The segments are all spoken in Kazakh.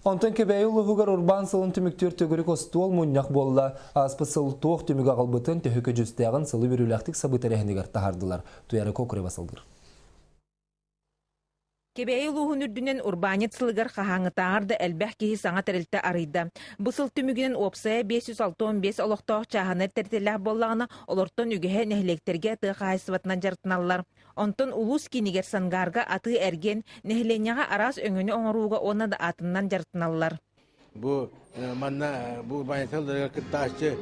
Онтан кебәй улуғығар урбан сылын түміктер төгірік остуол мұннақ болла. Аспы сыл тоқ түмік ағылбытын төхікі жүстәғын сылы беруләқтік сабытарехінігер тахардылар. Туяры көкірі басылдыр. Кебәй улуғын үрдінен урбанет сылығар қағаңы тағарды әлбәқ кейі саңа тәрілті арыйды. Бұсыл түмігінен опсая 565 олықтауқ чағаны тәртеләқ боллағына олортон үгіхе нәхілектерге тұғы қайсыватынан жартыналар. Онтон улус кинигер сангарға аты әрген нәхіленяға арас өңіні оңыруға оны да атынан жартыналар. Бұл урбанеталарға күтташты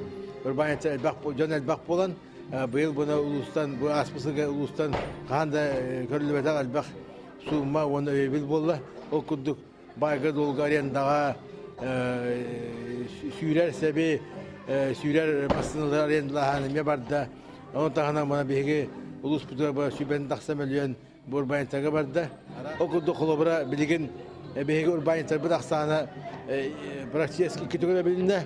урбанетал әлбәқ болан, бұл бұны улустан, бұл аспысыға улустан қағанда көрілібәтақ әлбәқ суыма оны өйбіл болла. Ол күрдік байғы долғы арендаға сүйрер сәбе, сүйрер басынылар арендалағанымен барды. Оның тағына мұна бейге улус бұтыға сүйбән тақса мөлген бұл урбанеталға барды. Ол күрдік қолыбыра білген бейге урбанетал бұл тақсаны практически кетуге білінді.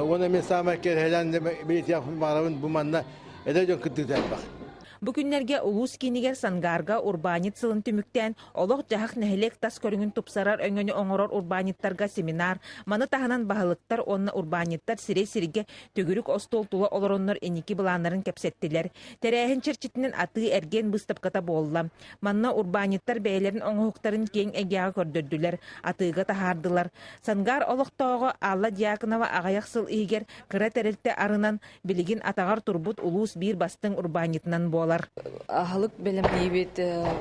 Оны мен сама керхеләнді білет яқын бағылауын бұл манна әді жөн күттік тәлбақ. Бүгінлерге улус кинигер сангарга урбанит сылын түміктен олық жағық нәхілек тас көріңін тұпсарар өңіні оңырор урбаниттарға семинар, маны тағынан бағылықтар онына урбаниттар сире-сирге төгірік остол тұлы олороннор енекі бұланарын кәпсеттілер. Тәрәйін черчетінен аты әрген бұстапқата болла. Манна урбаниттар бәйлерін оңығықтарын кең әгеға көрдірділер, атыға тахардылар. Сангар олықтауғы Алла Диаконова ағаяқ сыл егер кіра тәрілті арынан білігін атағар турбут улус бір бастың урбанитынан бол. Ахылык белемней бит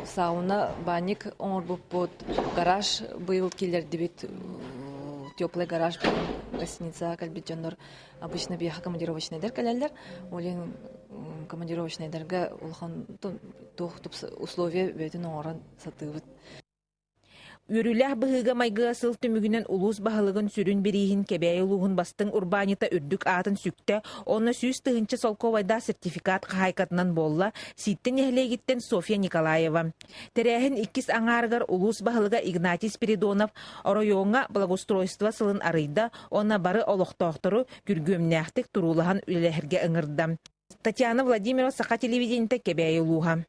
сауна банник оңорбуп бут гараж быйыл келерди бит теплый гараж гостиница кальбиджаннор обычно бияха командировочныйдар келелер олен командировочныйдарга улхан тохтуп условия бетин оңоран сатыбыт. Үріләх бұғыға майға сыл түмігінен улус бағылығын сүрін берейін кебәй ұлығын бастың урбанита үрдік атын сүкті, оны сүйіз тұғынчы солковайда сертификат қайқатынан болла, ситтен ехлегіттен Софья Николаева. Тәрәхін иккіс аңарғар улус бағылыға Игнатий Спиридонов, оройоңа благоустройство сылын арыйда, оны бары олықтоқтыру күргөмнәқтік тұрулыған үлелерге ыңырда. Татьяна Владимирова, Саха телевидениеті кебәй ұлуға.